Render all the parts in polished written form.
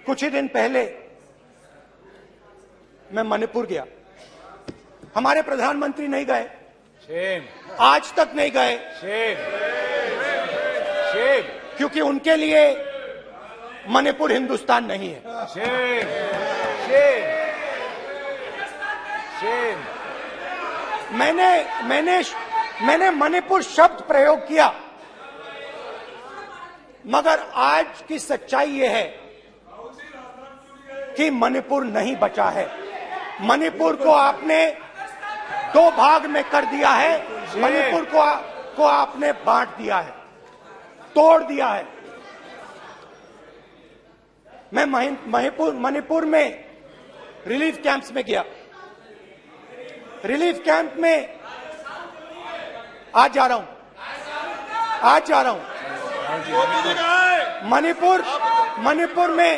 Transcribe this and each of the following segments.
कुछ ही दिन पहले मैं मणिपुर गया। हमारे प्रधानमंत्री नहीं गए, आज तक नहीं गए, क्योंकि उनके लिए मणिपुर हिंदुस्तान नहीं है। मैंने मणिपुर शब्द प्रयोग किया, मगर आज की सच्चाई यह है कि मणिपुर नहीं बचा है। मणिपुर को आपने दो भाग में कर दिया है। मणिपुर को आपने बांट दिया है, तोड़ दिया है। मैं मणिपुर में रिलीफ कैंप्स में गया। रिलीफ कैंप में आज जा रहा हूं। मणिपुर में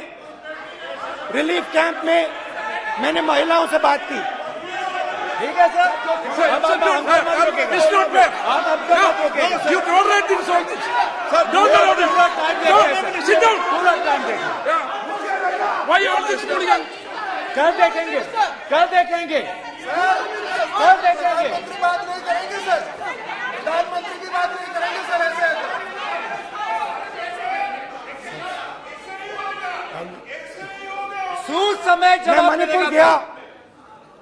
रिलीफ कैंप में मैंने महिलाओं से बात की। ठीक है सर, कल देखेंगे। बात नहीं करेंगे सर, प्रधानमंत्री की बात नहीं करेंगे सर। ऐसे समय मैं मणिपुर गया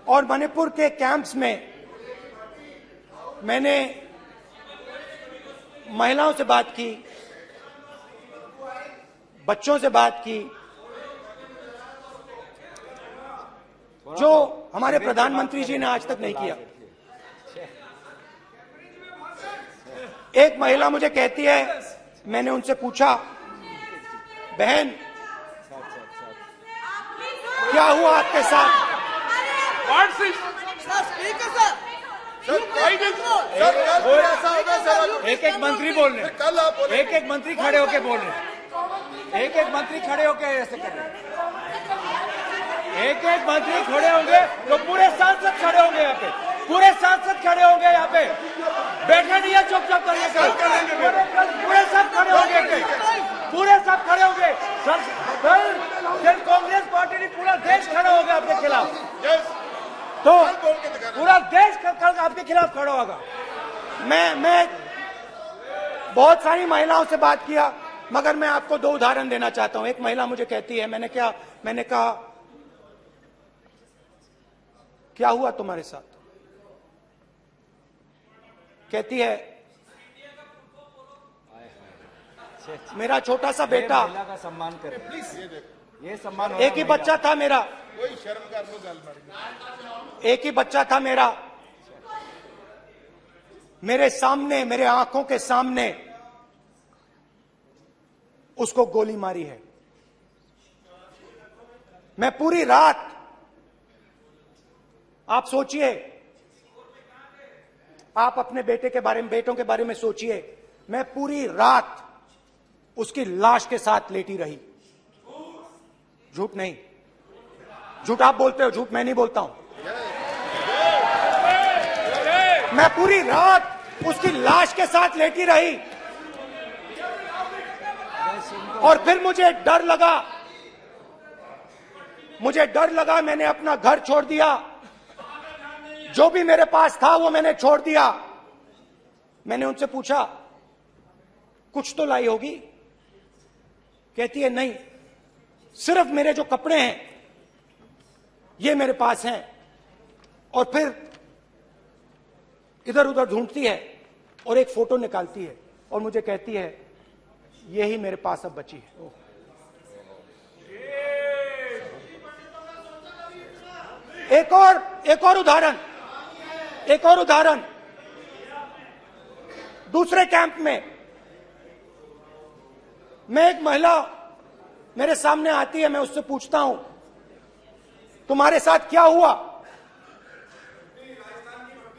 और मणिपुर के कैंप्स में मैंने महिलाओं से बात की, बच्चों से बात की, जो हमारे प्रधानमंत्री जी ने आज तक नहीं किया। एक महिला मुझे कहती है, मैंने उनसे पूछा, बहन क्या हुआ आपके साथ? एक मंत्री बोल रहे, एक मंत्री खड़े होके बोल रहे, एक मंत्री खड़े होके ऐसे कर रहे, एक मंत्री खड़े होंगे तो पूरे सांसद खड़े होंगे यहाँ पे, पूरे सांसद खड़े होंगे यहाँ पे। बैठे नहीं है, चुपचाप करिए, पूरे सब खड़े होंगे, पूरे सब खड़े होंगे। कल कांग्रेस पार्टी ने पूरा देश खड़ा होगा आपके खिलाफ, तो पूरा देश कल आपके खिलाफ खड़ा होगा। मैं बहुत सारी महिलाओं से बात किया, मगर मैं आपको दो उदाहरण देना चाहता हूं। एक महिला मुझे कहती है, मैंने कहा क्या हुआ तुम्हारे साथ? कहती है, मेरा छोटा सा बेटा, महिला का सम्मान करें प्लीज, ये सम्मान। एक ही बच्चा था मेरा, कोई शर्म कर लो गल, एक ही बच्चा था मेरा, मेरे सामने, मेरे आंखों के सामने उसको गोली मारी है। मैं पूरी रात, आप सोचिए, आप अपने बेटों के बारे में सोचिए, मैं पूरी रात उसकी लाश के साथ लेटी रही। झूठ नहीं, झूठ आप बोलते हो, झूठ मैं नहीं बोलता हूं। मैं पूरी रात उसकी लाश के साथ लेटी रही और फिर मुझे डर लगा, मैंने अपना घर छोड़ दिया, जो भी मेरे पास था वो मैंने छोड़ दिया। मैंने उनसे पूछा, कुछ तो लाई होगी? कहती है, नहीं, सिर्फ मेरे जो कपड़े हैं ये मेरे पास हैं। और फिर इधर उधर ढूंढती है और एक फोटो निकालती है और मुझे कहती है, यही मेरे पास अब बची है। एक और उदाहरण, दूसरे कैंप में मैं, एक महिला मेरे सामने आती है, मैं उससे पूछता हूं, तुम्हारे साथ क्या हुआ?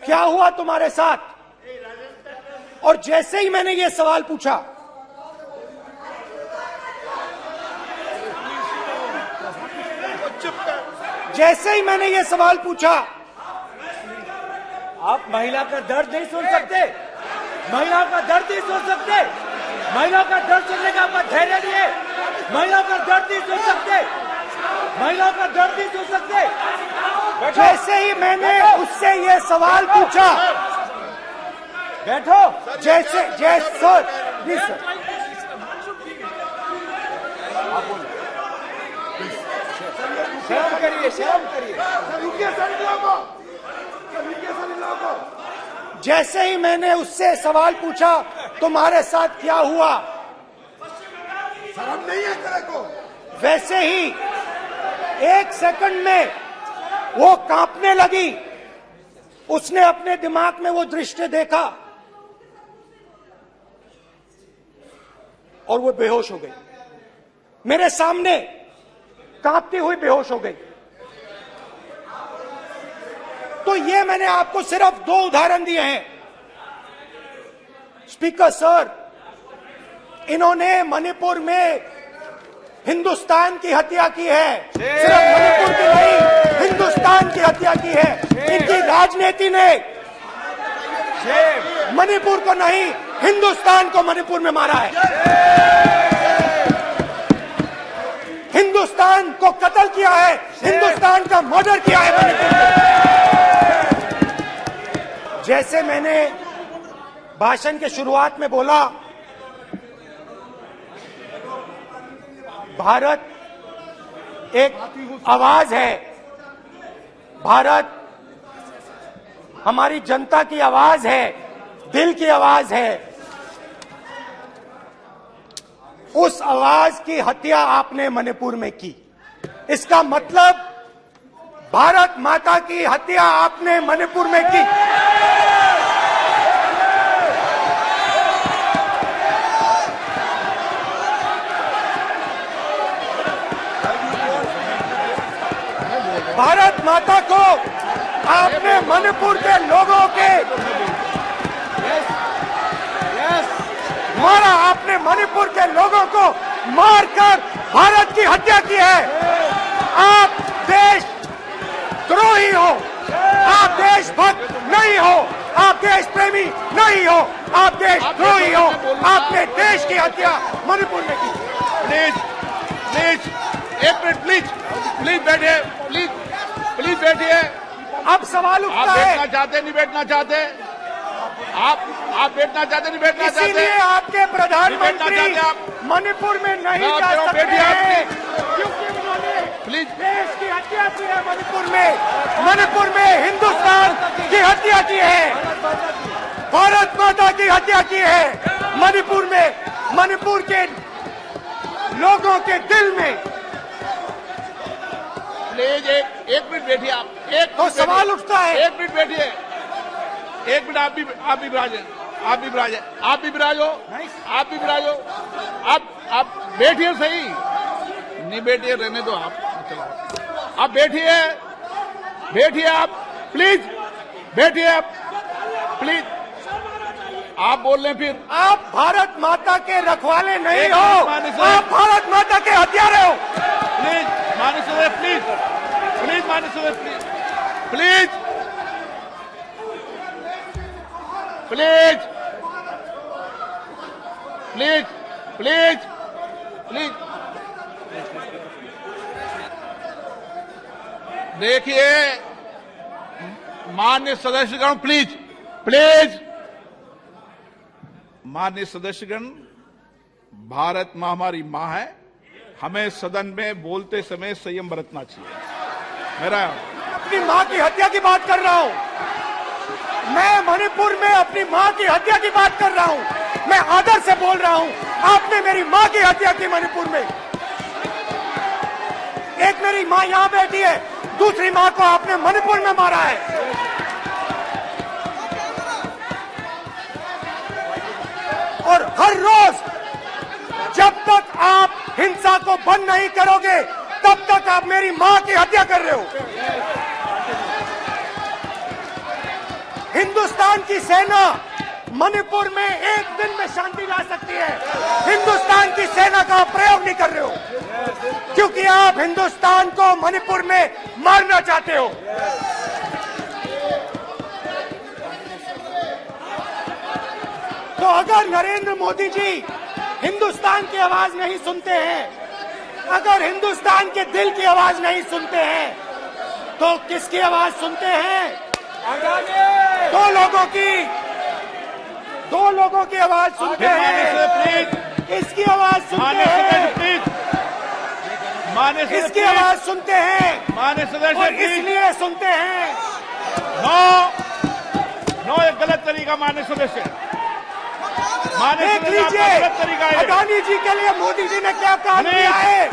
क्या हुआ तुम्हारे साथ? और जैसे ही मैंने ये सवाल पूछा, जैसे ही मैंने ये सवाल पूछा, आप महिला का दर्द नहीं सुन सकते, महिला का दर्द नहीं सुन सकते, महिला का दर्द सुनने का आपका धैर्य नहीं है। महिलाओं का दर्द नहीं सुन सकते, महिलाओं का दर्द नहीं सुन सकते। जैसे ही मैंने उससे ये सवाल पूछा, बैठो। जैसे सर प्लीज सर, शर्म करिए, शर्म करिए। जैसे ही मैंने उससे सवाल पूछा तुम्हारे साथ क्या हुआ, शर्म नहीं है तेरे को? वैसे ही 1 सेकंड में वो कांपने लगी। उसने अपने दिमाग में वो दृश्य देखा और वो बेहोश हो गई। मेरे सामने कांपती हुई बेहोश हो गई। तो ये मैंने आपको सिर्फ 2 उदाहरण दिए हैं। स्पीकर सर, इन्होंने मणिपुर में हिंदुस्तान की हत्या की है, सिर्फ मणिपुर की नहीं, हिंदुस्तान की हत्या की है। इनकी राजनीति ने मणिपुर को नहीं, हिंदुस्तान को मणिपुर में मारा है। हिंदुस्तान को कत्ल किया है, हिंदुस्तान का मर्डर किया है मणिपुर में। जैसे मैंने भाषण के शुरुआत में बोला, भारत एक आवाज है, भारत हमारी जनता की आवाज है, दिल की आवाज है। उस आवाज की हत्या आपने मणिपुर में की। इसका मतलब भारत माता की हत्या आपने मणिपुर में की। भारत माता को आपने मणिपुर के लोगों के मारा, आपने मणिपुर के लोगों को मारकर भारत की हत्या की है। आप देश द्रोही हो, आप देशभक्त नहीं हो, आप देश प्रेमी नहीं हो, आप देश द्रोही हो। आपने देश की हत्या मणिपुर में की। Please please 1 minute, please please बैठिए, प्लीज प्लीज बैठिए। अब सवाल आप उठता है, बैठना चाहते नहीं बैठना चाहते? आप बैठना चाहते नहीं बैठना चाहते? इसीलिए आपके प्रधानमंत्री चाहते आप? मणिपुर में नहीं मैं जा कह रहा हूं, सकते बैठिए आप, हैं, क्योंकि उन्होंने प्लीज। देश की हत्या की है। मणिपुर में हिंदुस्तान की हत्या की है, भारत माता की हत्या की है। मणिपुर में, मणिपुर के लोगों के दिल में। प्लीज एक मिनट बैठिए आप, एक तो मिनट सवाल बैठिए। उठता है, 1 मिनट बैठिए, 1 मिनट। आप भी विराजे, आप भी विराजे, आप भी विराजो, आप भी विराजो। आप बैठिए सही, नहीं बैठिए रहने दो आप, चलो आप बैठिए, बैठिए आप, प्लीज बैठिए आप, प्लीज। आप बोल रहे फिर आप भारत माता के रखवाले नहीं एक हो, मिनट माने सर। आप भारत माता के हत्यारे हो। Please Manas please, please Manas please, please please please please please. देखिए माननीय सदस्यगण, प्लीज प्लीज। माननीय सदस्यगण, भारत मां हमारी मां है, हमें सदन में बोलते समय संयम बरतना चाहिए। मेरा अपनी मां की हत्या की बात कर रहा हूं, मैं मणिपुर में अपनी मां की हत्या की बात कर रहा हूं, मैं आदर से बोल रहा हूं। आपने मेरी मां की हत्या की मणिपुर में। एक मेरी मां यहां बैठी है, दूसरी मां को आपने मणिपुर में मारा है। और हर रोज जब तक आप हिंसा को बंद नहीं करोगे, तब तक आप मेरी मां की हत्या कर रहे हो। हिंदुस्तान की सेना मणिपुर में एक दिन में शांति ला सकती है, हिंदुस्तान की सेना का प्रयोग नहीं कर रहे हो, क्योंकि आप हिंदुस्तान को मणिपुर में मारना चाहते हो। तो अगर नरेंद्र मोदी जी हिंदुस्तान की आवाज नहीं सुनते हैं, अगर हिंदुस्तान के दिल की आवाज नहीं सुनते हैं तो किसकी आवाज सुनते हैं? दो लोगों की आवाज सुनते हैं। इसकी आवाज सुनते हैं, इसकी आवाज सुनते हैं माननीय सदस्य और इसलिए सुनते हैं। नो ये गलत तरीका माननीय सदस्य, देख लीजिए गलत तरीका है। अडानी जी के लिए मोदी जी ने क्या काम किया है,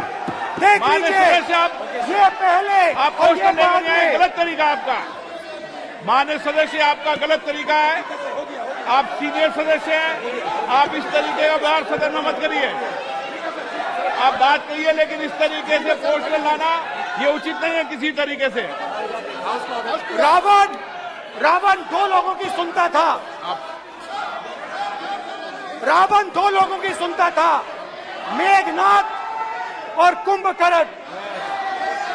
देख माननीय लीजिए। सदस्य आप ये पहले आपको और उसको ये लेकर बाद नहीं आए, में। गलत तरीका आपका। माननीय सदस्य आपका गलत तरीका है, आप सीनियर सदस्य हैं, आप इस तरीके का व्यवहार सदन में मत करिए। आप बात करिए लेकिन इस तरीके से पोस्टर लाना ये उचित नहीं है किसी तरीके से। रावण दो लोगों की सुनता था, रावण दो लोगों की सुनता था, मेघनाथ और कुंभकर्ण।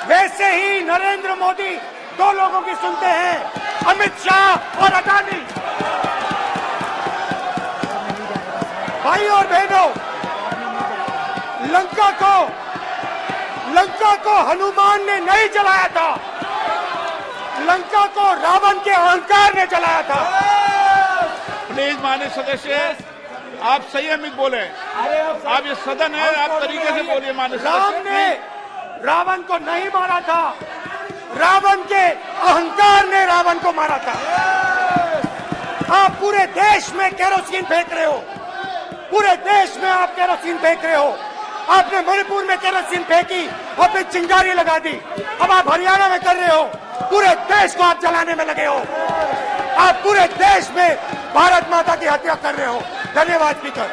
वैसे ही नरेंद्र मोदी दो लोगों की सुनते हैं, अमित शाह और अडानी। भाई और बहनों, लंका को हनुमान ने नहीं जलाया था, लंका को रावण के अहंकार ने जलाया था। प्लीज माननीय सदस्य आप संयमित बोले, आप ये सदन है, आप तरीके से बोलिए। माननीय राम सदस्य ने रावण को नहीं मारा था, रावण के अहंकार ने रावण को मारा था। आप पूरे देश में केरोसिन फेंक रहे हो, पूरे देश में आप केरोसिन फेंक रहे हो। आपने मणिपुर में केरोसिन फेंकी और फिर चिंगारी लगा दी, अब आप हरियाणा में कर रहे हो, पूरे देश को आप जलाने में लगे हो। आप पूरे देश में भारत माता की हत्या कर रहे हो। धन्यवाद स्पीकर।